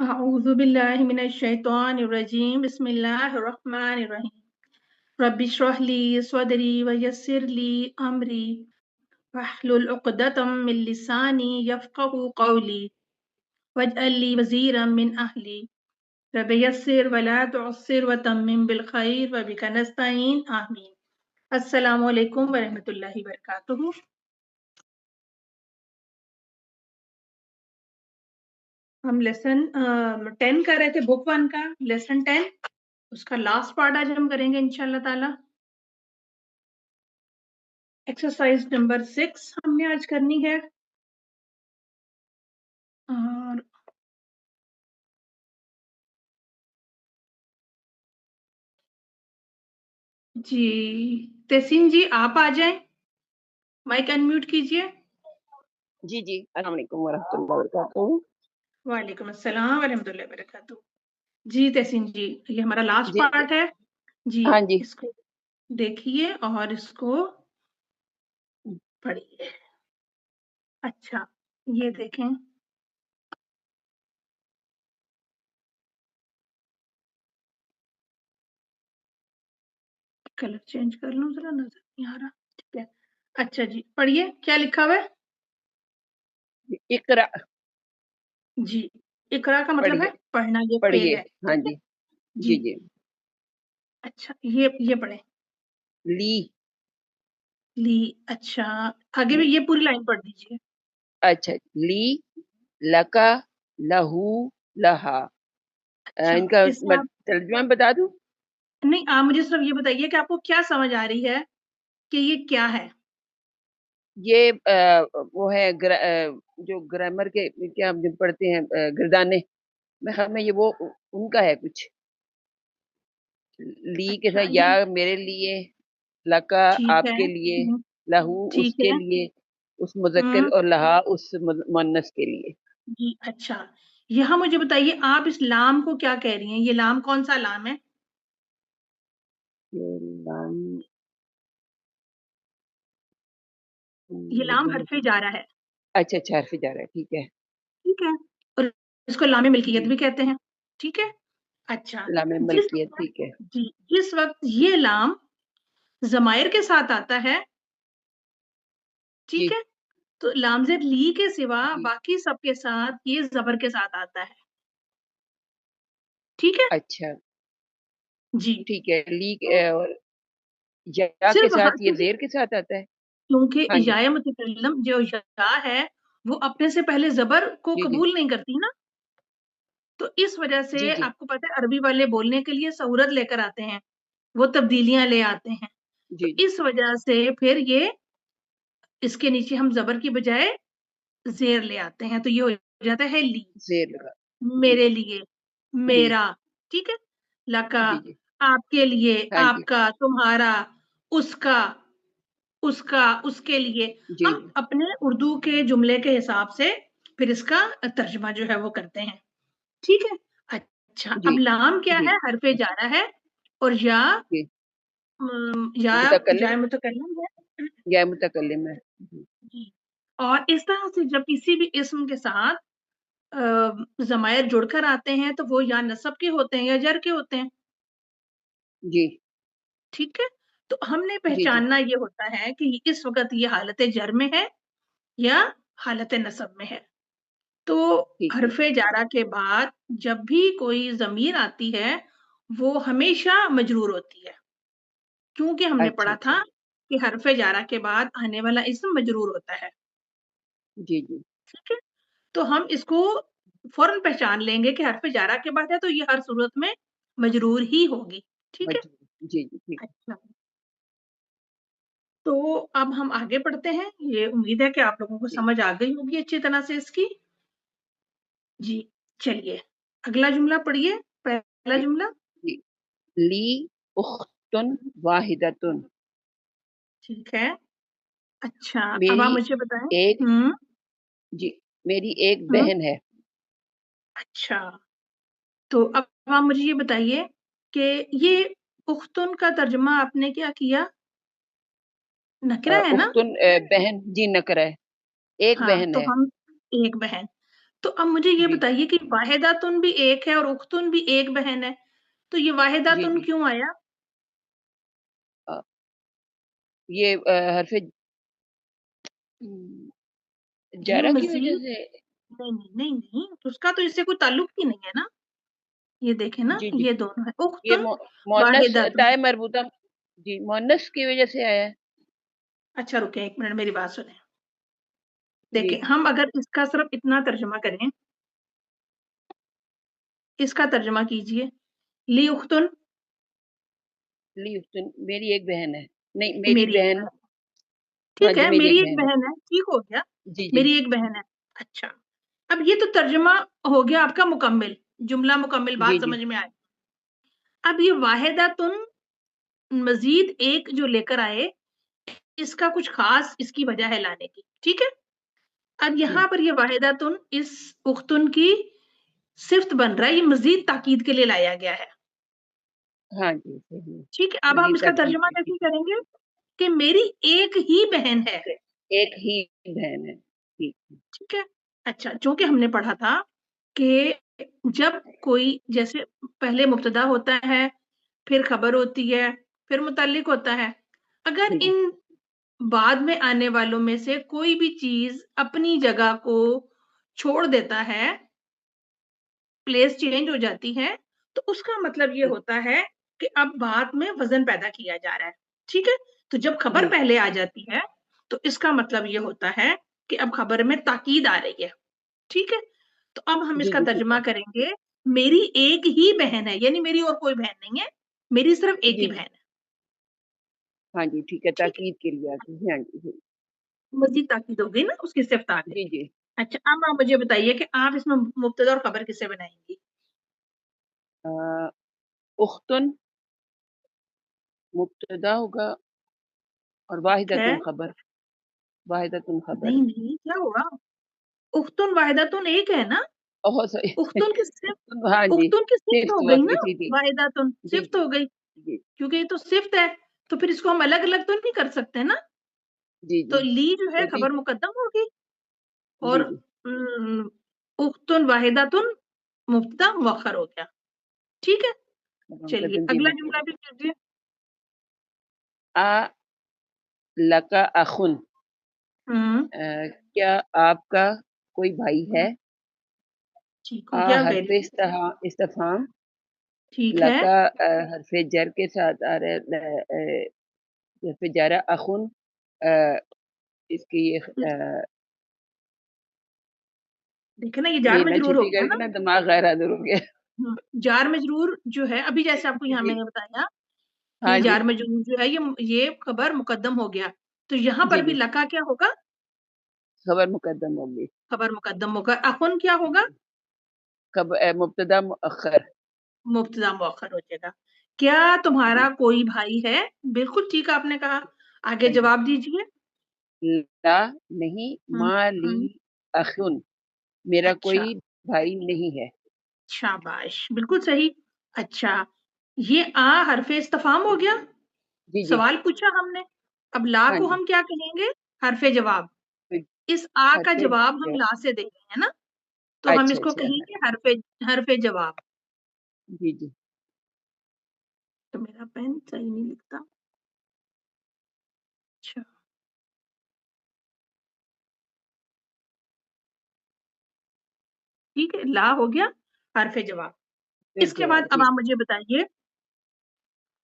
أعوذ بالله من الشيطان الرجيم بسم الله الرحمن الرحيم رب اشرح لي صدري ويسر لي أمري واحلل عقدة من لساني يفقه قولي واجعل لي وزيرا من أهلي رب يسر ولا تعسر وتمم بالخير وبك نستعين آمين السلام علیکم ورحمۃ اللہ وبرکاتہ. ہم لیسن 10 کر رہے تھے، بک 1 کا لیسن 10، اس کا لاسٹ پارٹ آج ہم کریں گے انشاءاللہ تعالی. ایکسرسائز نمبر 6 ہم نے آج کرنی ہے. اور جی تحسین جی آپ آ جائیں، مائک انمیوٹ کیجئے. جی السلام علیکم ورحمۃ اللہ وبرکاتہ. وعلیکم السلام ورحمۃ اللہ وبرکاتہ. جی تحسین جی یہ ہمارا لاسٹ جی پارٹ ہے جی. ہاں جی اس کو دیکھیے اور اس کو پڑھیے. اچھا یہ دیکھیں، کلر چینج کر لوں ذرا، نظر نہیں آ رہا. ٹھیک ہے اچھا جی پڑھیے کیا لکھا ہوا ہے. اقرا جی اقرا کا مطلب ہے پڑھیے پڑھنا، یہ فعل پڑھیے ہے. ہاں ٹھیک ہے جی جی. جی اچھا یہ پڑھیں. لی لی. اچھا آگے بھی یہ پوری لائن پڑھ دیجیے. اچھا لی لکا لہو لہا. اچھا ان کا اس میں آپ ترجمہ بتا دوں؟ نہیں، آپ مجھے صرف یہ بتائیے کہ آپ کو کیا سمجھ آ رہی ہے کہ یہ کیا ہے. یہ وہ ہے جو گرامر کے کیا ہم جب پڑھتے ہیں گردانے میں، ہمیں یہ وہ ان کا ہے کچھ. لی کے اچھا ساتھ یا یہ میرے لیے، لکا ٹھیک آپ ہے. کے لیے، لہو اس ٹھیک کے ہے. لیے، اس مذکر، اور لہا اس مؤنث کے لیے. جی اچھا یہاں مجھے بتائیے آپ اس لام کو کیا کہہ رہی ہیں؟ یہ لام کون سا لام ہے؟ یہ لام حرف جارہ ہے. اچھا حرف جارہ ہے، ٹھیک ہے. ٹھیک ہے اور اس کو لام ملکیت جی بھی کہتے ہیں. ٹھیک ہے اچھا لام ملکیت، ٹھیک ہے. جس وقت یہ لام ضمائر کے ساتھ آتا ہے، جی ٹھیک ہے، تو لام زیر لی کے سوا جی باقی سب کے ساتھ یہ زبر کے ساتھ آتا ہے. ٹھیک ہے اچھا جی. ٹھیک ہے. لی تو اور یا کے صرف ساتھ، یہ زیر کے ساتھ آتا ہے. کیونکہ ہاں جی یا متکلم جو یا ہے وہ اپنے سے پہلے زبر کو جی جی قبول نہیں کرتی نا، تو اس وجہ سے جی جی آپ کو پتہ ہے عربی والے بولنے کے لیے سہولت لے کر آتے ہیں، وہ تبدیلیاں لے آتے ہیں. تو جی جی اس وجہ سے پھر یہ اس کے نیچے ہم زبر کی بجائے زیر لے آتے ہیں، تو یہ ہو جاتا ہے لی، زیر لگا. جی میرے لیے، جی میرا. ٹھیک ہے لکا جی جی آپ کے لیے، ہاں جی آپ کا، تمہارا، اس کا، اس کا، اس کے لیے. جی ہم جی اپنے اردو کے جملے کے حساب سے پھر اس کا ترجمہ جو ہے وہ کرتے ہیں. ٹھیک ہے اچھا جی اب لام کیا جی ہے؟ حرف جارہ ہے اور یا جی یا متکلم متکلم ہے. یا متکلم ہے. جی اور اس طرح سے جب کسی بھی اسم کے ساتھ ضمائر جڑ کر آتے ہیں تو وہ یا نصب کے ہوتے ہیں یا جر کے ہوتے ہیں. جی ٹھیک ہے تو ہم نے جی جی پہچاننا یہ ہوتا ہے کہ اس وقت یہ حالت جر میں ہے یا حالت نصب میں ہے. تو ٹھیک ہے. حرف جارہ کے بعد جب بھی کوئی ضمیر آتی ہے وہ ہمیشہ مجرور ہوتی ہے، کیونکہ ہم نے اچھا پڑھا تھا اچھا کہ حرف جارہ کے بعد آنے والا اسم مجرور ہوتا ہے. جی جی ٹھیک ہے تو ہم اس کو فوراً پہچان لیں گے کہ حرف جارہ کے بعد ہے تو یہ ہر صورت میں مجرور ہی ہوگی. ٹھیک ہے جی جی ٹھیک. اچھا تو اب ہم آگے پڑھتے ہیں. یہ امید ہے کہ آپ لوگوں کو جی سمجھ آ گئی ہوگی اچھی طرح سے اس کی. جی چلیے اگلا جملہ پڑھیے، پہلا جی جملہ. جی لی اختن واحدتن. ٹھیک ہے اچھا اب آپ میری مجھے بتائیں. ایک ہوں جی میری ایک ہوں بہن ہے. اچھا تو اب آپ مجھے یہ بتائیے کہ یہ اختن کا ترجمہ آپ نے کیا کیا؟ نکرہ ہے نا؟ اختن بہن، جی نکرہ ہے. ایک ہاں بہن تو ہے. ہم ایک بہن، تو اب مجھے یہ جی بتائیے کہ واحداتن بھی ایک ہے اور اختن بھی ایک بہن ہے، تو یہ جی واحداتن جی کیوں آیا؟ آ، یہ حرف یہ جارہ کی وجہ مزید سے. نہیں نہیں نہیں نہیں، تو اس کا تو اس سے کوئی تعلق ہی نہیں ہے نا. یہ دیکھیں نا، جی جی یہ دونوں ہے یہ اختن مونس واحداتن. تائے مربوطہ. جی مونس کی وجہ سے آیا ہے. اچھا رکیں ایک منٹ، میری بات سنیں. جی دیکھیں ہم اگر اس کا صرف اتنا ترجمہ کریں، اس کا ترجمہ کیجئے لی اختن. لی اختن میری ایک بہن ہے. نہیں میری میری ایک بہن. بہن، ہاں ٹھیک جی ہے میری میری ایک ایک بہن ہے. بہن ہے، ٹھیک ہو گیا. جی جی میری ایک بہن ہے. اچھا، اب یہ تو ترجمہ ہو گیا آپ کا مکمل، جملہ مکمل، جی بات جی سمجھ میں آئی. اب یہ واحداتن مزید ایک جو لے کر آئے، اس کا کچھ خاص اس کی وجہ ہے لانے کی، ٹھیک ہے. اب جی یہاں پر یہ واحداتن اس اختن کی صفت بن رہا ہے، یہ مزید تاکید کے لیے لایا گیا ہے. ہاں جی صحیح. ٹھیک ہے، اب ہم مزید اس کا تاکید ترجمہ کی کیسے ٹھیک کریں گے کہ میری ایک ہی بہن ہے. ہے. ایک ہی بہن ہے. ٹھیک ہے. ٹھیک ہے. اچھا، چونکہ ہم نے پڑھا تھا کہ جب کوئی جیسے پہلے مبتدا ہوتا ہے، پھر خبر ہوتی ہے، پھر متعلق ہوتا ہے، اگر جی جی ان بعد میں آنے والوں میں سے کوئی بھی چیز اپنی جگہ کو چھوڑ دیتا ہے، پلیس چینج ہو جاتی ہے، تو اس کا مطلب یہ ہوتا ہے کہ اب بات میں وزن پیدا کیا جا رہا ہے. ٹھیک ہے. تو جب خبر جی پہلے آ جاتی ہے تو اس کا مطلب یہ ہوتا ہے کہ اب خبر میں تاکید آ رہی ہے. ٹھیک ہے. تو اب ہم اس جی کا جی ٹھیک ترجمہ ہے. کریں گے میری ایک ہی بہن ہے، یعنی میری اور کوئی بہن نہیں ہے، میری صرف ایک ہی جی بہن ہے. ہاں جی ٹھیک ہے. ٹھیک ہے. تاکید کے لیے آتی ہے. ہاں جی جی مزید تاکید ہو گئی نا، اس کی صفت آ گئی. جی جی. اچھا، اب آپ مجھے بتائیے کہ آپ اس میں مبتدا اور خبر کسے بنائیں گی؟ اختن مبتدا ہوگا اور ٹھیک ہے. واحدۃ خبر. واحدۃ خبر. نہیں نہیں، کیا ہوا؟ اختن واحداتن ایک ہے نا. اوہ سوری. اختن کی صفت، ہاں جی اختن کی صفت صرف ہو گئی نا، واقعی تھی تھی. واحداتن جی صفت جی ہو گئی، جی کیونکہ یہ تو صفت ہے، تو پھر اس کو ہم الگ الگ تو نہیں کر سکتے نا. جی تو جی لی جو ہے ہوتی. خبر مقدم ہوگی، اور جی جی اختن واحداتن مبتدا مؤخر ہو گیا. ٹھیک ہے. چلیے مقدم جی اگلا مؤخر. جملہ بھی کیجیے. لکا اخن. ہوں. کیا آپ کا کوئی بھائی ہے؟ ٹھیک ہو گیا، حرف ویری گڈ. استفہام. ٹھیک ہے. لکا حرف جر کے ساتھ آ رہا ہے. حرف جارہ اخن. اس کی دیکھیں نا، یہ جار نینا مجرور ہو چھٹی گیا کر نا. کے نا دماغ غیر حاضر ہو گیا. جار مجرور جو ہے، ابھی جیسے آپ کو جی یہاں جی میں نے بتایا کہ ہاں یہ جی جار مجرور جو ہے، یہ خبر مقدم ہو گیا، تو یہاں پر جی بھی جی لکا کیا ہوگا؟ خبر مقدم ہوگی. خبر مقدم ہوگا. اخن کیا ہوگا؟ مبتدا مؤخر. مبتدا مؤخر ہو جائے گا. کیا جی تمہارا کوئی بھائی ہے؟ بالکل ٹھیک آپ نے کہا. آگے ہاں جی. جواب دیجیے. لا نہیں. ہوں ما لی ہوں. اخن. میرا اچھا، کوئی بھائی نہیں ہے. شاباش، بالکل صحیح. اچھا، یہ حرف استفہام ہو گیا. جی جی سوال پوچھا ہم نے، اب لا ہاں کو جی. ہم کیا کہیں گے؟ حرف جواب. اس کا حرف جواب ہم لا سے دیں گے، ہے نا، تو ہم اچھا اس کو اچھا. کہیں گے حرف جواب. جی جی تو میرا پین صحیح نہیں لکھتا. اچھا، ٹھیک ہے، لا ہو گیا حرف جواب. پھر اس کے بعد جواب. اب جی آپ مجھے بتائیے،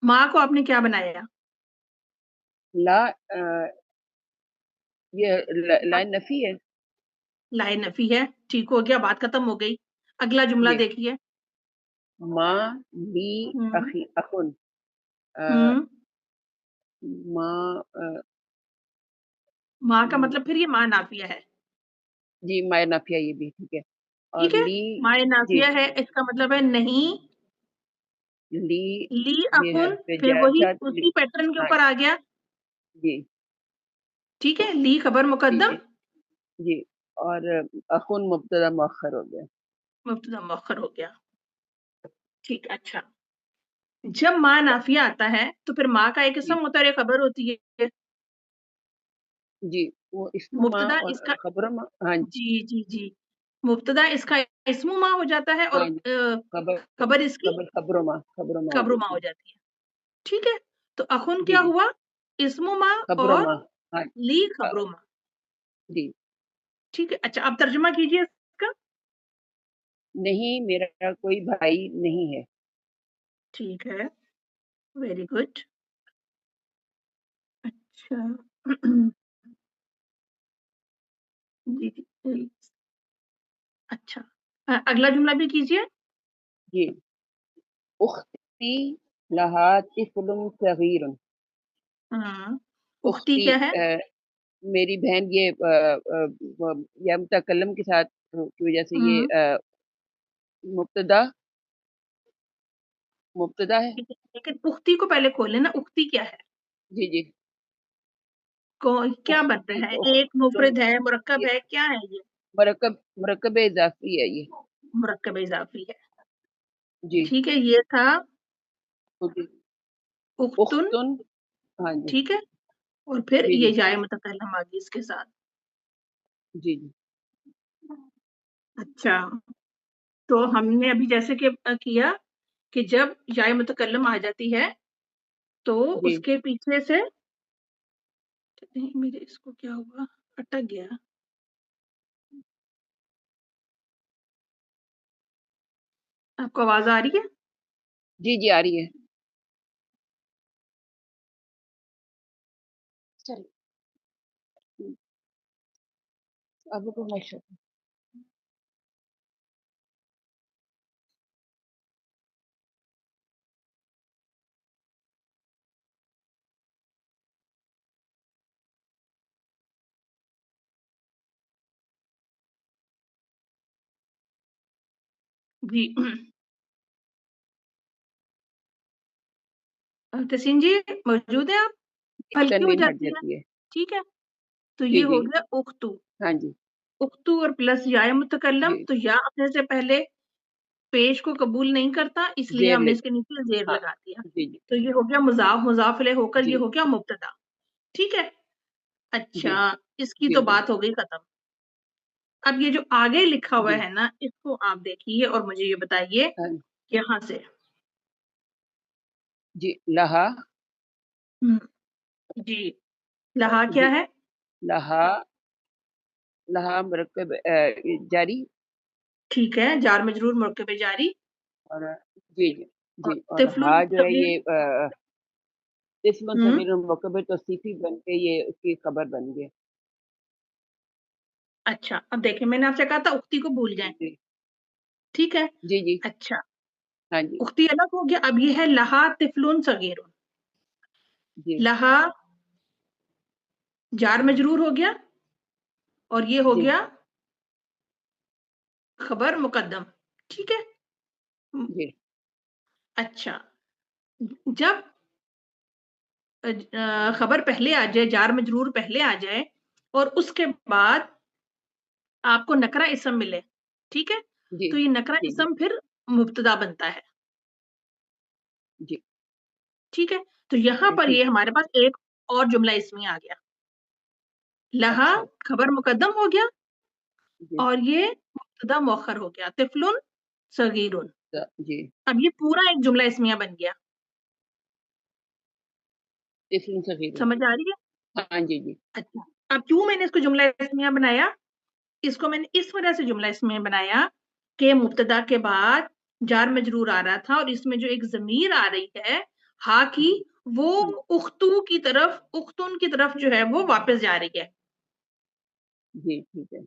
ماں کو آپ نے کیا بنایا؟ لا یہ لائن نفی ہے. لائن نفی ہے. ٹھیک ہو گیا، بات ختم ہو گئی. اگلا جملہ جی دیکھیے. ما لی ہوں اخی اخن. ہوں. ما ماں کا مطلب پھر یہ ماں نافیہ ہے. جی مائر نافیہ یہ بھی ٹھیک ہے. اور ٹھیک ہے، لی. ماں جی نافیہ ہے، اس کا مطلب ہے نہیں. لی لی یہ اخن، حرف پھر جر وہی ساتھ لی. اسی پیٹرن کے ہاں اوپر آ گیا. جی ٹھیک ہے، لی خبر جی مقدم، جی جی. اور اخن مبتدا مؤخر ہو گیا. مبتدا مؤخر ہو گیا. ٹھیک. اچھا، جب ماں نافیہ آتا ہے تو پھر ماں کا ایک جی اسم ہوتا ہے اور ایک خبر ہوتی ہے. جی وہ اسم ماں مبتدا اور اس کا، خبر ماں. ہاں جی جی جی جی، मुब्तदा इसका इस्मु मा हो जाता है और हाँ जी, खबर खबर इसकी खबरों में हो खबरू मा जाती हो है। जाती है। ठीक है, तो अखुन जी क्या जी, हुआ, इस्मु मा खबरों और में। हाँ। ली अ, खबरू मा। जी। ठीक है, अच्छा आप तर्जुमा कीजिए इसका। नहीं, मेरा कोई भाई नहीं है। ठीक है, वेरी गुड। अच्छा जी जी जी, अच्छा अगला जुमला भी कीजिए। जी। उख्ती लहा तिफलुन सगीरुन। हाँ, उख्ती उख्ती क्या है? मेरी बहन, ये या मुतकल्लम के साथ की वजह से ये हम्म, मुब्तदा मुब्तदा है। ठीक है, लेकिन उख्ती को पहले खोले ना, उख्ती क्या है? जी जी। क्या बन उख्ती रहा है? एक उख्तुन, मुफरद है, मुरक्कब ये है, क्या है ये? मरकब इजाफी है ये। मुरक्कब इजाफी है। जी। ठीक है, ये था जी। उख्तुन। उख्तुन। हाँ जी। ठीक है, और फिर जी ये जी। जाए मुतकल्लम आ गई इसके साथ। जी जी। अच्छा, तो हमने अभी जैसे कि किया कि जब जाए मुतकल्लम आ जाती है तो जी। उसके पीछे से, नहीं मेरे इसको क्या हुआ, अटक गया। आपको आवाज आ रही है? जी जी, आ रही है। चलिए, अब तो माशा। जी तसीन जी मौजूद है आप? हल्की हो तनवीन हट जाती है। जाती है। ठीक है, तो ये जी हो जी। गया उख्तू। हाँ जी। उख्तू और प्लस या मुतकल्लम, जी। तो या अपने से पहले पेश को कबूल नहीं करता, इसलिए जेर हमने ले। इसके नीचे जेर हाँ। लगा दिया। जी जी। तो ये हो गया मुजाफ, मुजाफ इलैह होकर ये जी हो गया मुब्तदा। ठीक है, जी। अच्छा इसकी जी तो जी। बात हो गई खत्म। अब ये जो आगे लिखा हुआ जी। है ना, इसको आप देखिए और मुझे ये बताइए हाँ यहाँ से। जी। लहा। हम्म, जी, लहा क्या जी। है? लहा। लहा मरकब जारी। ठीक है, जार मजरूर मरकब जारी। और जी जी। और जी, और तिफलुन हा जो है सगीर। ये इस्म हम्म, सगीर मरकब तौसीफी बन के ये उसकी खबर बन गई। अच्छा अब देखिए, मैंने आपसे कहा था उक्ति को भूल जाएं। जी ठीक है, जी। जी। अच्छा हाँ जी। उक्ति अलग हो गया, अब ये है लहा तिफलुन सगीरुन। जी लहा जार मजरूर हो गया और ये हो जी। गया खबर मुकद्दम। ठीक है, जी अच्छा जब खबर पहले आ जाए, जार मजरूर पहले आ जाए और उसके बाद आपको नकरा इसम मिले, ठीक है, जी। तो ये नकरा जी जी। इसम फिर मुब्तदा बनता है। जी। ठीक है, तो यहां पर ठीक। ये हमारे पास एक और जुमला इसमें आ गया। लहा अच्छा। खबर मुकद्दम हो गया जी। और ये मुब्तदा मुअख्खर हो गया, तिफलुन सगीरुन। जी। अब ये पूरा एक जुमला इसमिया बन गया। इस्म सगीर। समझ आ रही है? हाँ जी जी। अच्छा, अब क्यों मैंने इसको जुमला इसमिया बनाया? इसको मैंने इस वजह से जुमला इसमिया बनाया कि मुब्तदा के बाद जार मजरूर आ रहा था और इसमें जो एक जमीर आ रही है हा की, जी वो जी। उख्तू की तरफ, उख्तुन की तरफ जो है वो वापस जा रही है। जी, ठीक है।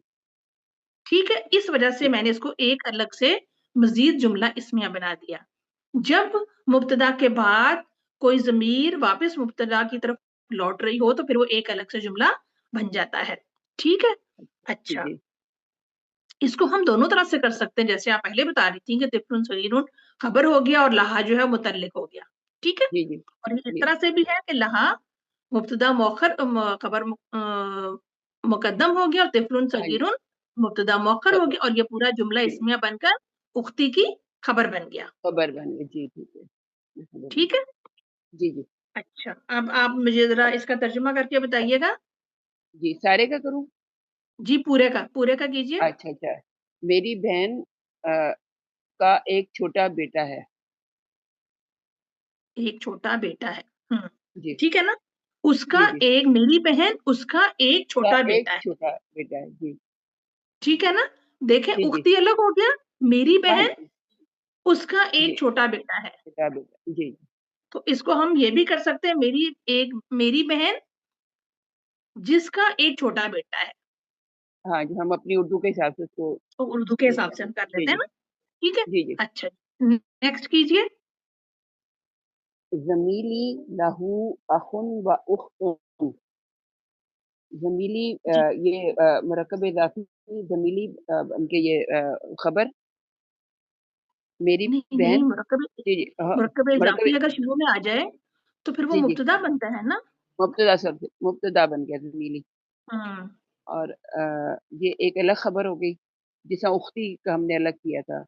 ठीक है, इस वजह से मैंने इसको एक अलग से मजीद जुमला इसमिया बना दिया। जब मुब्तदा के बाद कोई जमीर वापस मुब्तदा की तरफ लौट रही हो तो फिर वो एक अलग से जुमला बन जाता है। ठीक है, जी अच्छा जी। इसको हम दोनों तरह से कर सकते हैं, जैसे आप पहले बता रही थी कि तिफलुन सगीरुन खबर हो गया और लहा जो है मुतल्लिक हो गया। ठीक है, जी जी। और ये इस जी। तरह से भी है कि लहा मुब्तदा मौखर खबर मुकद्दम हो गया और तिफलुन हाँ जी। सगीरुन मुब्तदा मौखर हो ख- गया और ये पूरा जुमला जी, इसमिया बनकर उख्ती की खबर बन गया। खबर बन गई। जी, ठीक है। मैं समझ गई। ठीक है, जी जी। अच्छा अब आप मुझे जरा इसका तर्जुमा करके बताइएगा। जी, सारे का करूँ? जी पूरे का कीजिए। अच्छा अच्छा। मेरी बहन का एक छोटा बेटा है। एक छोटा बेटा है। जी ठीक है ना। उसका जी जी। एक, मेरी बहन, उसका एक का छोटा एक बेटा है। छोटा बेटा है। जी ठीक है ना। देखें, जी जी। उक्ति अलग हो गया, मेरी हाँ बहन, जी। उसका जी एक छोटा बेटा है। छोटा बेटा। जी तो इसको हम ये भी कर सकते हैं, मेरी बहन जिसका एक छोटा बेटा है। हाँ जी, हम अपनी उर्दू के हिसाब से उसको तो उर्दू के ये हिसाब कर से हम लेते। कर जी लेते हैं जी ना। ठीक है। जी जी। अच्छा, नेक्स्ट कीजिए। जमीली लहू अखुन व उख्तुन। जमीली जी, ये मुरक्कब इजाफी जमीली उनके ये खबर मेरी नहीं नहीं, बहन। जी जी मुरक्कब मुरक्कब। इजाफी अगर शुरू में आ जाए तो फिर वो जी जी मुब्तदा बनता है ना। मुब्तदा सब मुब्तदा बन गया जमीली। हम्म। और ये एक अलग खबर हो गई जिसका उख्ती का हमने अलग किया था।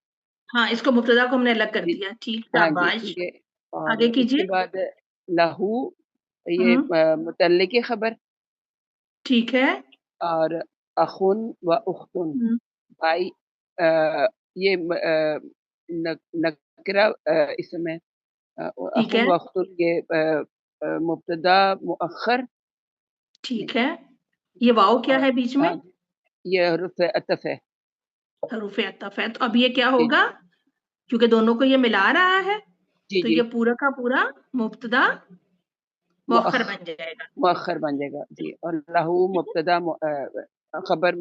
हाँ, इसको मुब्तदा को हमने अलग कर जी दिया। ठीक, हाँ जी शाबाश। ठीक है। और आगे उसके कीजिए। बाद लहू ये हम्म। मुतल्लिक की खबर। ठीक है। और अखुन व उख्तुन हम्म। भाई ये नकरा इसमें ठीक अखुन है। व उख्तुन ये मुब्तदा मुअख्खर। ठीक है। ये वाव क्या और है बीच में? हाँ जी, ये हरुफ अतफ है। हरूफ अतफ है, तो अब ये क्या जी होगा? क्योंकि दोनों को ये मिला रहा है, जी तो जी ये पूरा का पूरा मुब्तदा मुअख्खर बन जाएगा। मुअख्खर बन जाएगा। जी और लहू ठीक है। मुब्तदा खबर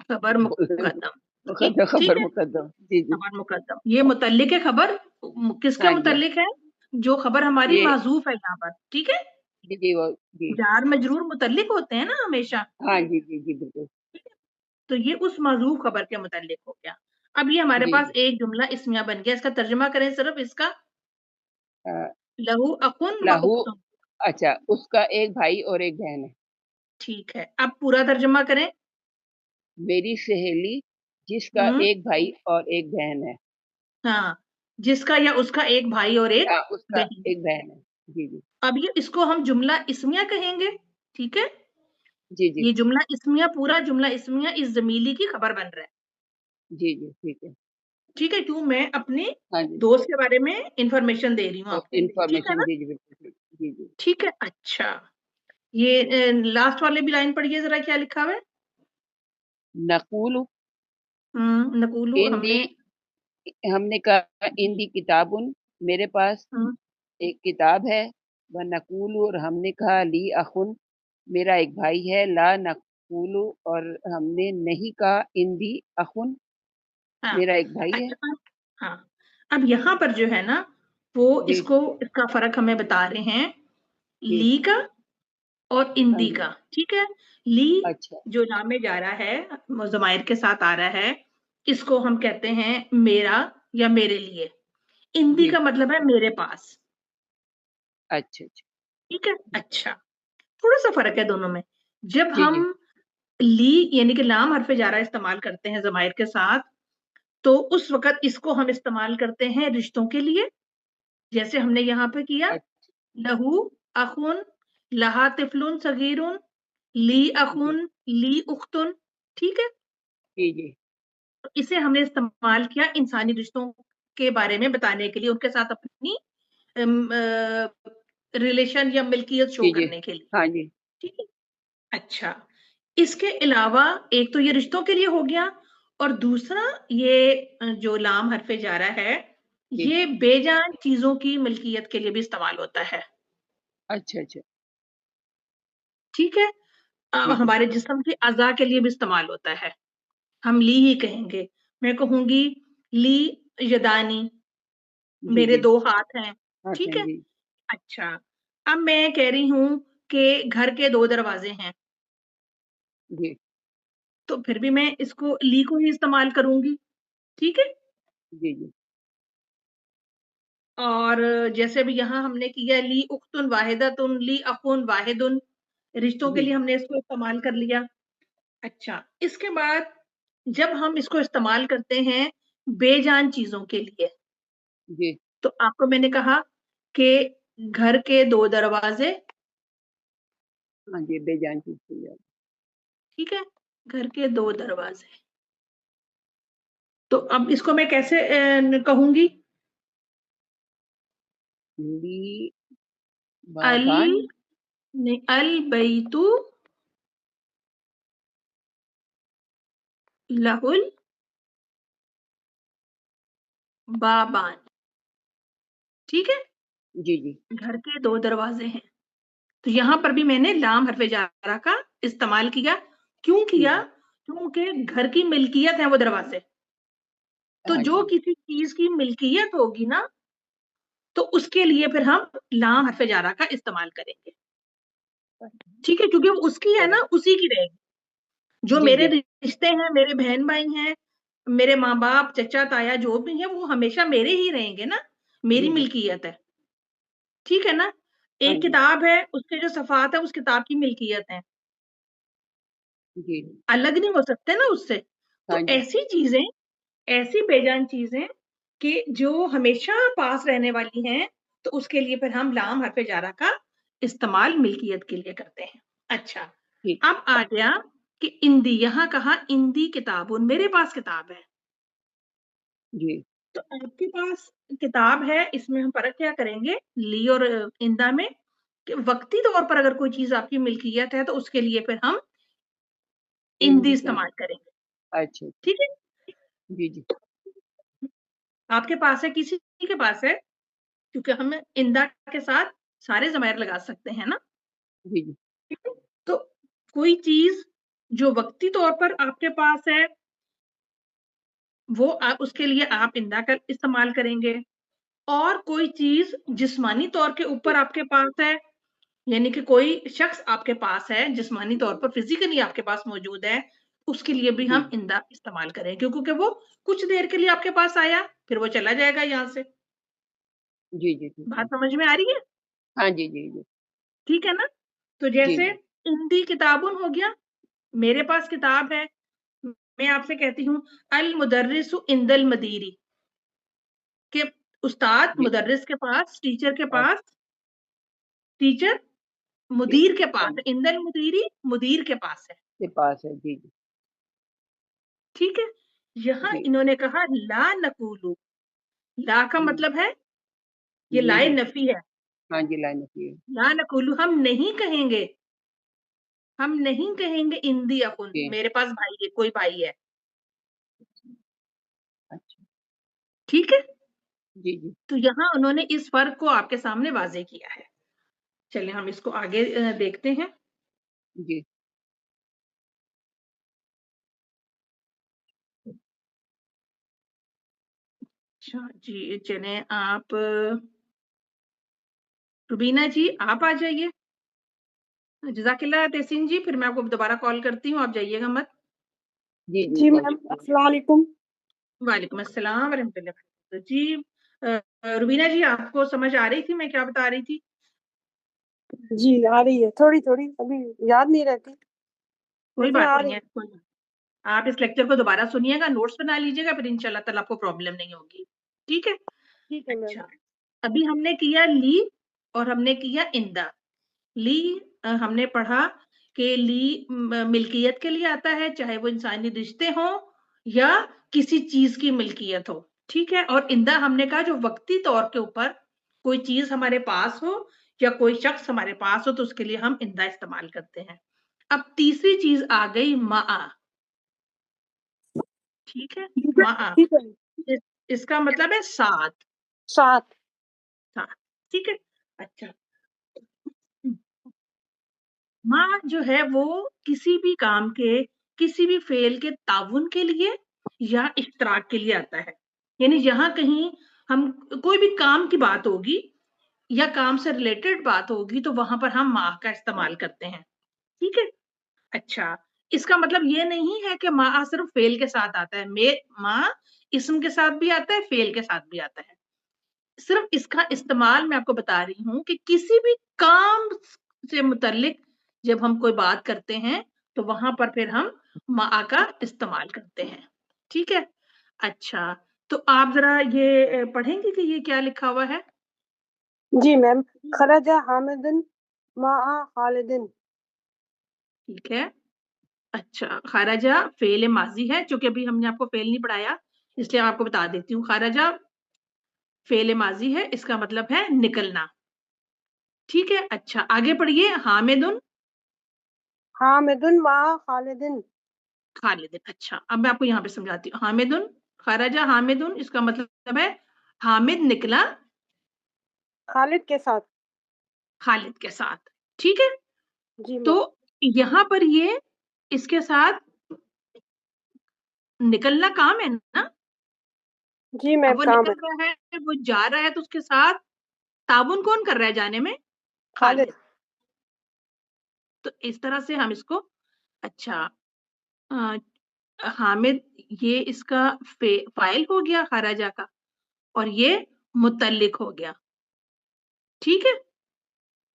खबर मुकद्दम। ठीक, ठीक खबर है। मुकद्दम। जी जी। खबर मुकद्दम, ये मुतल्लिक है खबर। किसके हाँ जी मुतल्लिक है? जो खबर हमारी ये माजूफ है यहाँ पर। ठीक है। जी जी वो जी। जार मजरूर मुतल्लिक होते हैं ना हमेशा। हाँ जी जी जी बिल्कुल। ठीक है? तो ये उस माजूफ खबर के मुतल्लिक हो गया। अब ये हमारे जी पास जी एक जुमला इस्मिया बन गया। इसका तर्जुमा करें सिर्फ इसका। अ, लहू अकुन व लहू उख्तुन। अच्छा उसका एक भाई और एक बहन है। ठीक है, अब पूरा तर्जुमा करें। मेरी सहेली जिसका हम्म। एक भाई और एक बहन है। हाँ, जिसका या उसका एक भाई और एक हाँ उसका बहन। एक बहन है। जी जी अब ये इसको हम जुमला इस्मिया कहेंगे। ठीक है। जी जी ये जुमला इस्मिया, पूरा जुमला इस्मिया इस जमीली की खबर बन रहा है। जी जी ठीक है। ठीक है, क्यों? मैं अपने हाँ जी दोस्त के बारे में इंफॉर्मेशन दे रही हूँ तो आपको। ठीक है इंफॉर्मेशन ना। जी जी बिल्कुल ठीक। जी जी। ठीक है। अच्छा, ये लास्ट वाले भी लाइन पढ़िए जरा, क्या लिखा हुआ है? नकूल नकूलू इंदी हमने। हमने कहा इंदी किताबुन मेरे पास हम्म, एक किताब है। व नकूल और हमने कहा ली अखुन मेरा एक भाई है। ला नकूल और हमने नहीं कहा इंदी अखुन हाँ। मेरा एक भाई है। अच्छा। हाँ, अब यहाँ पर जो है ना, वो जी इसका फर्क हमें बता रहे हैं, जी। ली का और हाँ इंदी जी। का। ठीक है। ली अच्छा जो नाम में जा रहा है, ज़माइर के साथ आ रहा है, इसको हम कहते हैं मेरा या मेरे लिए। इंदी जी का मतलब है मेरे पास। अच्छा अच्छा। ठीक है। अच्छा, थोड़ा सा फर्क है दोनों में। जब जी हम जी ली यानी कि लाम हरफ जारा इस्तेमाल करते हैं ज़माइर के साथ, तो उस वक्त इसको हम इस्तेमाल करते हैं रिश्तों के लिए, जैसे हमने यहाँ पे किया। अच्छा। लहू अखुन, लहा तिफलुन सगीरुन, ली जी अखुन, ली उख्तुन। ठीक है। जी जी तो इसे हमने इस्तेमाल किया इंसानी रिश्तों के बारे में बताने के लिए, उनके साथ अपनी रिलेशन या मिल्कियत शो जी जी। करने के लिए। हाँ जी ठीक है। अच्छा, इसके अलावा एक तो ये रिश्तों के लिए हो गया, और दूसरा ये जो लाम हरफे जारा है, जी। ये बेजान चीजों की मिल्कियत के लिए भी इस्तेमाल होता है। अच्छा अच्छा। ठीक है। ठीक है। हमारे जिस्म की अज़ा के लिए भी इस्तेमाल होता है। हम ली ही कहेंगे। मैं कहूंगी ली यदानी, जी मेरे जी। दो हाथ हैं। हाँ ठीक है। जी अच्छा, अब मैं कह रही हूं कि घर के दो दरवाजे हैं, जी तो फिर भी मैं इसको ली को ही इस्तेमाल करूंगी। ठीक है। जी जी और जैसे भी यहाँ हमने किया, ली उख्तुन वाहिदतुन, ली अखुन वाहिदुन, रिश्तों के जी लिए हमने इसको इस्तेमाल कर लिया। अच्छा, इसके बाद जब हम इसको इस्तेमाल करते हैं बेजान चीजों के लिए, जी। तो आपको मैंने कहा कि घर के दो दरवाजे। हाँ जी बेजान चीज थी यार। ठीक है। घर के दो दरवाजे। तो अब इसको मैं कैसे कहूंगी? ली अल बाबान अल बैतु लहुल बाबान। ठीक है, जी जी घर के 2 दरवाजे हैं। तो यहाँ पर भी मैंने लाम हरफ जारा का इस्तेमाल किया। क्यों ठीक किया? है। क्योंकि घर की मिल्कियत है वो दरवाजे। तो हाँ जो जी। किसी चीज की मिल्कियत होगी ना, तो उसके लिए फिर हम लाम हरफ जारा का इस्तेमाल करेंगे। ठीक है, क्योंकि वो उसकी है ना, उसी की रहेगी। जो जी मेरे जी रिश्ते हैं, मेरे बहन भाई हैं, मेरे माँ बाप, चचा ताया जो भी है, वो हमेशा मेरे ही रहेंगे ना, मेरी जी जी। मिल्कियत है। ठीक है ना? हाँ एक जी। किताब है, उसके जो सफ़ात है उस किताब की मिल्कियत है, जी। अलग नहीं हो सकते ना उससे। हाँ तो जी। ऐसी चीजें, ऐसी बेजान चीजें कि जो हमेशा पास रहने वाली हैं, तो उसके लिए फिर हम लाम हरफ जारा का इस्तेमाल मिल्कियत के लिए करते हैं। अच्छा, ठीक। अब आ गया कि इंदी। यहाँ कहा इंदी किताबुन, मेरे पास किताब है। जी तो आपके पास किताब है, इसमें हम फर्क क्या करेंगे ली और इंदा में? कि वक्ती तौर पर अगर कोई चीज आपकी मिल्कियत है, तो उसके लिए फिर हम इंदी हिंदी का। इस्तेमाल करेंगे। अच्छा। ठीक है, जी जी। आपके पास है, किसी के पास है, क्योंकि हम इंदा के साथ सारे ज़मायर लगा सकते हैं ना। जी जी। ठीक है? तो कोई चीज जो वक्ती तौर पर आपके पास है, वो उसके लिए आप इंदा का इस्तेमाल करेंगे। और कोई चीज जिस्मानी तौर के ऊपर आपके पास है, यानी कि कोई शख्स आपके पास है, जिस्मानी तौर पर फिजिकली आपके पास मौजूद है, उसके लिए भी जी हम इंदा इस्तेमाल करें, क्योंकि वो कुछ देर के लिए आपके पास आया, फिर वो चला जाएगा यहाँ से। जी जी। ठीक बात है। समझ में आ रही है? हाँ जी जी जी। ठीक है ना? तो जी जैसे जी। इंदी किताबुन हो गया, मेरे पास किताब है। मैं आपसे कहती हूँ अल मुदर्रिसु इंदल मदीरी, कि उस्ताद जी। मुदर्रिस के पास, टीचर के और पास, टीचर के मुदीर के पास है। इंदल मुदीरी मुदीर के पास है। के पास है। जी जी। ठीक है, यहाँ जी इन्होंने कहा ला नकूलू। ला का जी। मतलब है, ये लाए नहीं। नफी है। हाँ जी, लाइन होती है। ला नकूलू, हम नहीं कहेंगे, हम नहीं कहेंगे इंदी अकुन, जी। मेरे पास भाई है, कोई भाई है। अच्छा। ठीक है, जी जी। तो यहाँ उन्होंने इस फर्क को आपके सामने वाजे किया है। चलिए हम इसको आगे देखते हैं। जी अच्छा जी, चले आप रुबीना जी आप आ जाइए। जजाकिल्ला तहसीन जी, फिर मैं आपको दोबारा कॉल करती हूँ, आप जाइएगा मत। जी जी। जी बहुत मैम, शुक्रिया। अस्सलाम वालेकुम। वालेकुम अस्सलाम वरहमतुल्लाहि वबरकातुहू। जी रुबीना जी, आपको समझ आ रही थी मैं क्या बता रही थी? जी आ रही है, थोड़ी थोड़ी, अभी याद नहीं रहती कोई लेकिन बात आ नहीं रही है, है। कोई बात। आप इस लेक्चर को दोबारा सुनिएगा, नोट्स बना लीजिएगा, फिर इंशाल्लाह ताला आपको प्रॉब्लम नहीं होगी। ठीक है? ठीक है मैम। अच्छा, अभी हमने किया ली और हमने किया इंदा। ली हमने पढ़ा कि ली मिल्कियत के लिए आता है, चाहे वो इंसानी रिश्ते हों या किसी चीज की मिल्कियत हो। ठीक है, और इंदा हमने कहा जो वक्ती तौर के ऊपर कोई चीज हमारे पास हो या कोई शख्स हमारे पास हो, तो उसके लिए हम इंदा इस्तेमाल करते हैं। अब तीसरी चीज आ गई मा। ठीक है, ठीक है मा। ठीक है। इसका मतलब है साथ। सात। साथ, ठीक है। अच्छा, माँ जो है वो किसी भी काम के, किसी भी फेल के ताउन के लिए या इश्तराक के लिए आता है। यानी जहां कहीं हम कोई भी काम की बात होगी या काम से रिलेटेड बात होगी, तो वहां पर हम माँ का इस्तेमाल करते हैं। ठीक है। अच्छा, इसका मतलब ये नहीं है कि माँ सिर्फ फेल के साथ आता है। माँ इसम के साथ भी आता है, फेल के साथ भी आता है। सिर्फ इसका इस्तेमाल मैं आपको बता रही हूँ कि किसी भी काम से मुतल्लिक जब हम कोई बात करते हैं, तो वहां पर फिर हम मा का इस्तेमाल करते हैं। ठीक है। अच्छा, तो आप जरा ये पढ़ेंगे कि ये क्या लिखा हुआ है? जी मैम, खरजा हामिदिन माआ खालिदिन। ठीक है। अच्छा, खराजा फेल माजी है, क्योंकि अभी हमने आपको फेल नहीं पढ़ाया। اس لیے آپ کو بتا دیتی ہوں. خرجہ فعل ماضی ہے, اس کا مطلب ہے نکلنا. ٹھیک ہے, اچھا آگے پڑھیے. حامدن حامدن مع خالدن. خالدن. اچھا اب میں آپ کو یہاں پہ سمجھاتی ہوں. حامدن خرجہ حامدن, اس کا مطلب ہے حامد نکلا خالد کے ساتھ. خالد کے ساتھ. ٹھیک ہے, جی تو میم. یہاں پر یہ اس کے ساتھ نکلنا کام ہے نا. جی اب میم وہ کام ہے. نکل رہا ہے, وہ جا رہا ہے, تو اس کے ساتھ تعاون کون کر رہا ہے جانے میں؟ خالد. خالد. تو اس طرح سے ہم اس کو, اچھا حامد یہ اس کا فائل ہو گیا خارجہ کا, اور یہ متعلق ہو گیا. ٹھیک ہے,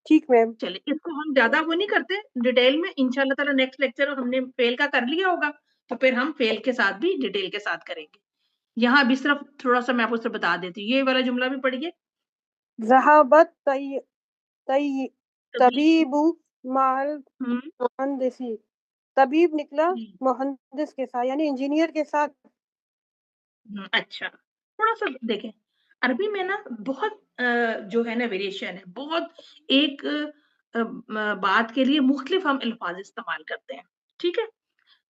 ٹھیک میم. چلے اس کو ہم زیادہ وہ نہیں کرتے ڈیٹیل میں, انشاءاللہ تعالی نیکسٹ لیکچر ہم نے فیل کا کر لیا ہوگا, تو پھر ہم فیل کے ساتھ بھی ڈیٹیل کے ساتھ کریں گے. یہاں بھی صرف تھوڑا سا میں آپ کو سے بتا دیتی ہوں. یہ والا جملہ بھی پڑھیے. ذہابت طبیب. طبیب مع ہم، المہندسی. طبیب نکلا جی. مہندس کے ساتھ یعنی انجینئر کے ساتھ. اچھا تھوڑا سا دیکھیں, عربی میں نا بہت جو ہے نا ویریشن ہے, بہت ایک بات کے لیے مختلف ہم الفاظ استعمال کرتے ہیں. ٹھیک ہے,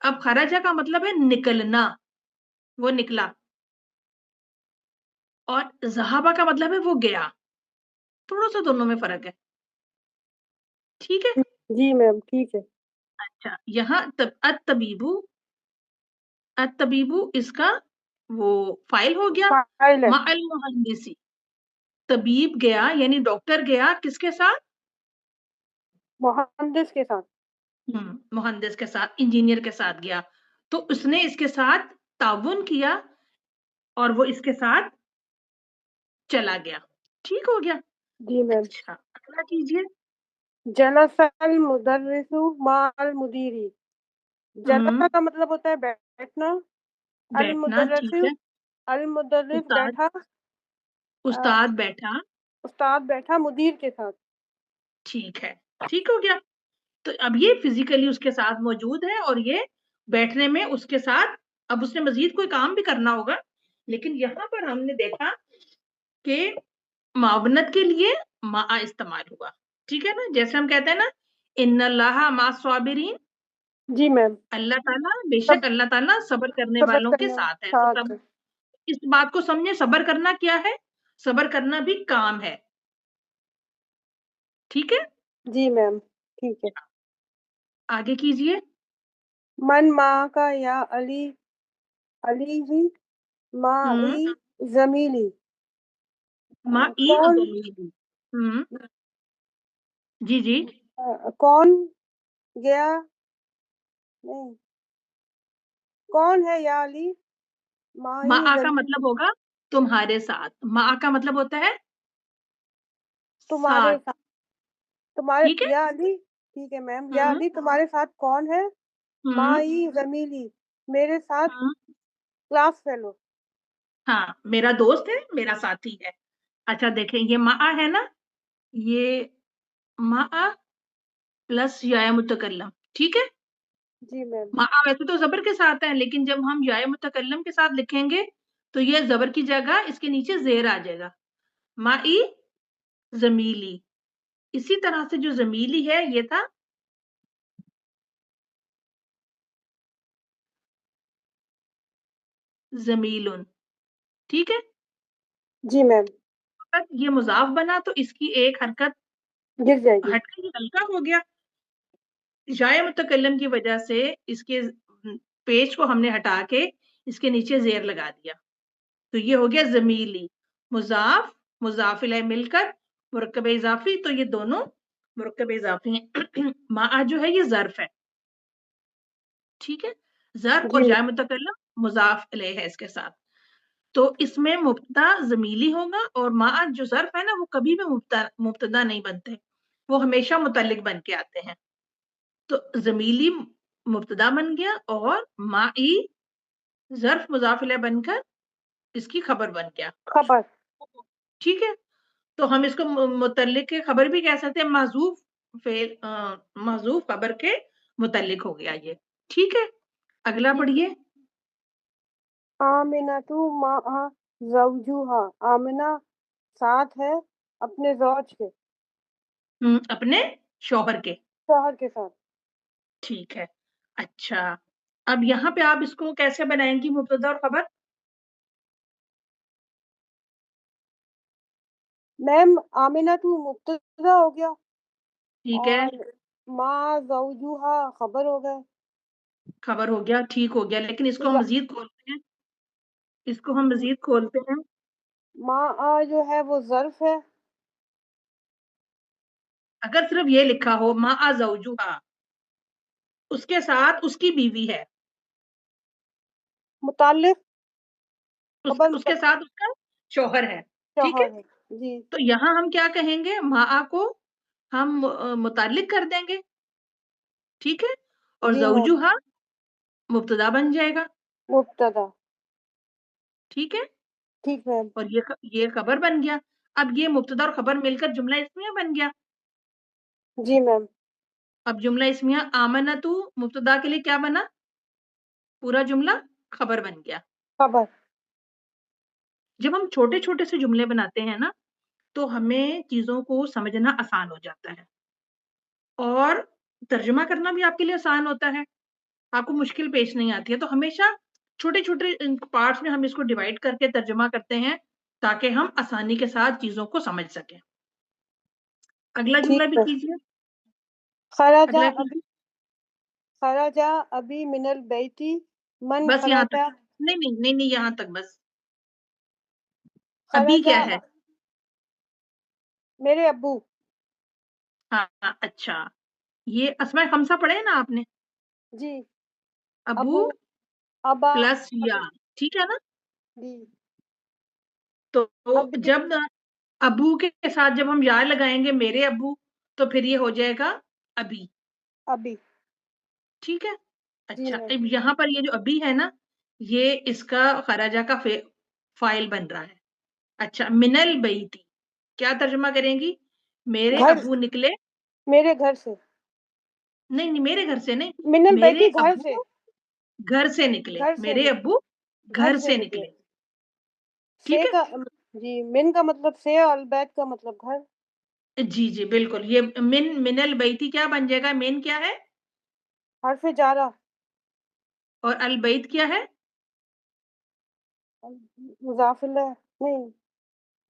اب خرجہ کا مطلب ہے نکلنا, وہ نکلا, اور ذہابہ کا مطلب ہے وہ گیا. تھوڑا سا دونوں میں فرق ہے. ٹھیک ہے, جی میم ٹھیک ہے. اچھا یہاں الطبیبو اس کا وہ فائل ہو گیا. فاعل ہے. مع المہندسی, طبیب گیا یعنی ڈاکٹر گیا کس کے ساتھ؟ مہندس کے ساتھ. مہندس کے ساتھ, انجینئر کے ساتھ گیا, تو اس نے اس کے ساتھ تعاون کیا اور وہ اس کے ساتھ چلا گیا. ٹھیک ہو گیا. جی میم. اچھا اگلا کیجیے. جلس المدرس مع المدیری. جلسہ کا مطلب ہوتا ہے بیٹھنا. بیٹھنا. ٹھیک ہے, المدرس استاد بیٹھا. استاد بیٹھا. استاد بیٹھا مدیر کے ساتھ. ٹھیک ہے, ٹھیک ہو گیا. تو اب یہ فزیکلی اس کے ساتھ موجود ہے, اور یہ بیٹھنے میں اس کے ساتھ, اب اس نے مزید کوئی کام بھی کرنا ہوگا, لیکن یہاں پر ہم نے دیکھا کہ معاونت کے لیے مع استعمال ہوا. ٹھیک ہے نا, جیسے ہم کہتے ہیں نا ان اللہ مع الصابرین, جی میم. اللہ تعالیٰ بے سب شک اللہ تعالیٰ صبر کرنے صبر والوں کے کرنا ساتھ ہے. تو ساتھ سب ہے. اس بات کو سمجھے, صبر کرنا کیا ہے؟ صبر کرنا بھی کام ہے. ٹھیک ہے, جی میم ٹھیک ہے. آگے کیجیے. من ماں کا یا علی. علی ہی مائی زمیلی. مائی کون ضمیری. جی جی. کون گیا نہیں کون ہے یا علی مائی مع کا زمیلی. مطلب ہوگا تمہارے ساتھ. مع کا مطلب ہوتا ہے تمہارے ساتھ. ساتھ. تمہارے ٹھیک ہے. یا علی. ٹھیک ہے میم. یا علی تمہارے ساتھ کون ہے؟ مائی زمیلی میرے ساتھ کلاس فیلو. ہاں میرا دوست ہے, میرا ساتھی ہے. اچھا دیکھیں, یہ مع ہے نا, یہ مع پلس یا متکلم. ٹھیک ہے, جی میم. مع ویسے تو زبر کے ساتھ ہے, لیکن جب ہم یا متکلم کے ساتھ لکھیں گے تو یہ زبر کی جگہ اس کے نیچے زیر آ جائے گا. مائی زمیلی. اسی طرح سے جو زمیلی ہے یہ تھا زمیلن. ٹھیک ہے, جی میم. یہ مضاف بنا تو اس کی ایک حرکت گر جائے گی. ہٹ کے ہلکا ہو گیا. جائے متکلم کی وجہ سے اس کے پیج کو ہم نے ہٹا کے اس کے نیچے زیر لگا دیا, تو یہ ہو گیا زمیلی. مضاف مضاف الیہ مل کر مرکب اضافی, تو یہ دونوں مرکب اضافی ہیں. مع جو ہے یہ ظرف ہے. ٹھیک ہے, ظرف اور جی جائے متکلم مضاف الیہ ہے اس کے ساتھ. تو اس میں مبتدا ضمیلی ہوگا, اور مع جو ظرف ہے نا وہ کبھی بھی مبتدا نہیں بنتے, وہ ہمیشہ متعلق بن کے آتے ہیں. تو ضمیلی مبتدا بن گیا, اور مائی ظرف مضاف الیہ بن کر اس کی خبر بن گیا. خبر. ٹھیک ہے, تو ہم اس کو متعلق کے خبر بھی کہہ سکتے ہیں, محذوف خبر کے متعلق ہو گیا یہ. ٹھیک ہے, اگلا پڑھیے. आमिनतु मा'a ज़ौजुहा, आमिना साथ है अपने ज़ौज के, अपने शौहर के। शौहर के साथ। ठीक है। अच्छा, अब यहाँ पे आप इसको कैसे बनाएंगी मुब्तदा और खबर? मैम आमिनतु मुब्तदा हो गया ठीक है, और मा'a ज़ौजुहा खबर हो गए। खबर हो गया, ठीक हो गया, लेकिन इसको हम मजीद खोलते हैं, इसको हम मजीद खोलते हैं। मा'a जो है वो ज़र्फ है। अगर सिर्फ ये लिखा हो माआ ज़ौजुहा, उसके साथ उसकी बीवी है, मुताल्लिफ खबर उसके साथ उसका शौहर है, ठीक है। शौहर है। जी तो यहाँ हम क्या कहेंगे, माआ को हम मुताल्लिक कर देंगे, ठीक है, और जी मैम, ज़ौजुहा मुब्तदा बन जाएगा, मुब्तदा। ठीक है। ठीक मैम। और ये खबर बन गया। अब ये मुब्तदा और खबर मिलकर जुमला इस्मिया बन गया। जी मैम। अब जुमला इस्मिया आमनतु मुब्तदा के लिए क्या बना, पूरा जुमला खबर बन गया। खबर। जब हम छोटे छोटे से जुमले बनाते हैं ना, तो हमें चीजों को समझना आसान हो जाता है और तर्जुमा करना भी आपके लिए आसान होता है, आपको मुश्किल पेश नहीं आती है। तो हमेशा छोटे छोटे पार्ट्स में हम इसको डिवाइड करके तर्जुमा करते हैं ताकि हम आसानी के साथ चीजों को समझ सकें। अगला ठीक जुमला भी है। कीजिए। खराजा अगला अभी, कीजिए। खराजा अभी मिनल बैती, मन बस यहाँ तक, खराजा। नहीं नहीं नहीं नहीं, यहाँ तक बस। अभी खराजा क्या है? मेरे अब्बू। हाँ हाँ, अच्छा, ये अस्माए खमसा पढ़े हैं ना आपने, जी। अबू अबू, अबा, प्लस या, अबी। ठीक है ना। जी। तो अभी। जब अबू के साथ जब हम या लगाएंगे, मेरे अबू, तो फिर ये हो जाएगा अभी, अभी। ठीक है। जी अच्छा, मैम। अब यहाँ पर ये जो अभी है ना, ये इसका खराजा का फाइल बन रहा है। अच्छा, मिनल बैती क्या तर्जुमा करेंगी, मेरे घर, अबू निकले, मेरे घर से। नहीं नहीं मेरे घर से नहीं, मिनल मेरे बैती घर से, अबू घर से निकले, घर से मेरे अबू घर घर से से निकले। निकले, ठीक से है। का जी, मिन का मतलब से और बैत का मतलब घर। जी जी बिल्कुल, ये मिनल बैती क्या बन जाएगा, मेन क्या है हर्फ जारा। और अल बैत क्या है? मुजाफिला नहीं,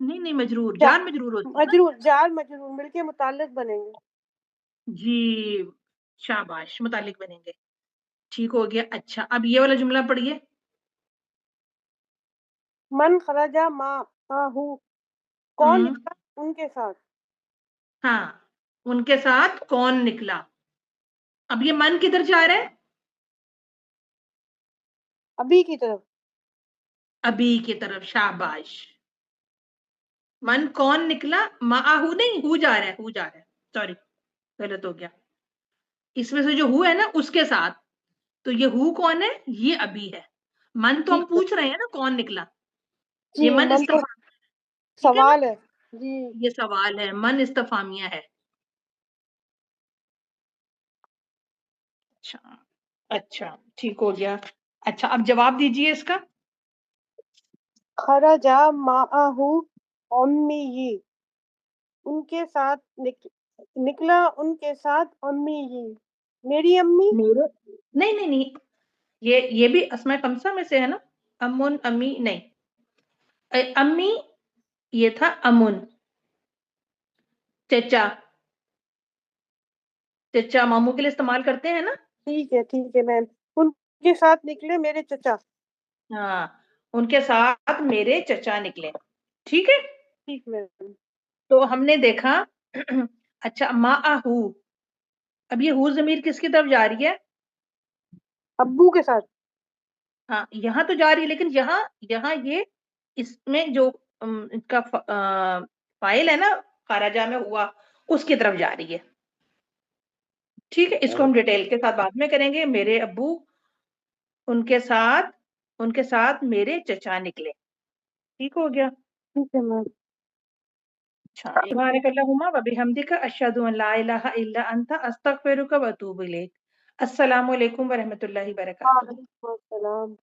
नहीं नहीं, मजरूर, जा, जान मजरूर होती है ना। मजरूर, जार मजरूर मिलके मुताल्लिक बनेंगे। जी, शाबाश, मुतालिक बनेंगे, ठीक हो गया। अच्छा, अब ये वाला जुमला पढ़िए। मन खराजा माहू, कौन हम्म, निकला उनके साथ। हाँ, उनके साथ कौन निकला। अब ये मन किधर जा रहा है, अभी की तरफ। अभी की तरफ, शाबाश। मन कौन निकला, माहू नहीं, हु जा रहा है, हु जा रहा है, सॉरी गलत हो गया। इसमें से जो हु है ना उसके साथ, तो ये हु कौन है, ये अभी है। मन तो हम ठीक है। पूछ रहे हैं ना कौन निकला, ये जी मन मन तो इस्तफाम, ठीक है ना, सवाल है। जी। ये सवाल है, मन इस्तफामिया है। अच्छा, अच्छा, ठीक हो गया। अच्छा, अब जवाब दीजिए इसका। खराजा माहू अम्मी, उनके साथ निकला उनके साथ अम्मी, मेरी अम्मी। मेरे, नहीं नहीं नहीं, ये भी अस्मा कमसा में से है ना, अमुन अम्मी नहीं, अम्मी ये था अमुन, चचा, चचा मामू के लिए इस्तेमाल करते हैं ना। ठीक है मैम, उनके साथ निकले मेरे चचा। हाँ, उनके साथ मेरे चचा निकले, ठीक है। ठीक मैम। तो हमने देखा अच्छा, माहू, अब ये हु जमीर किसकी तरफ जा रही है, अब्बू के साथ। हाँ यहाँ तो जा रही है, लेकिन यहाँ यहाँ ये इसमें जो इसका फाइल है ना, खाराजा में हुआ, उसकी तरफ जा रही है, ठीक है। इसको हम डिटेल के साथ बाद में करेंगे। मेरे अब्बू उनके साथ मेरे चचा निकले, ठीक हो गया। ठीक है मैम। अच्छा, सुब्हानकल्लाहुम्मा व बिहम्दिका अशहदु अन ला इलाहा इल्ला अंता अस्तगफिरुका व अतूबु इलैक। अस्सलामु अलैकुम व रहमतुल्लाहि व बरकातुहू। वालेकुम अस्सलाम।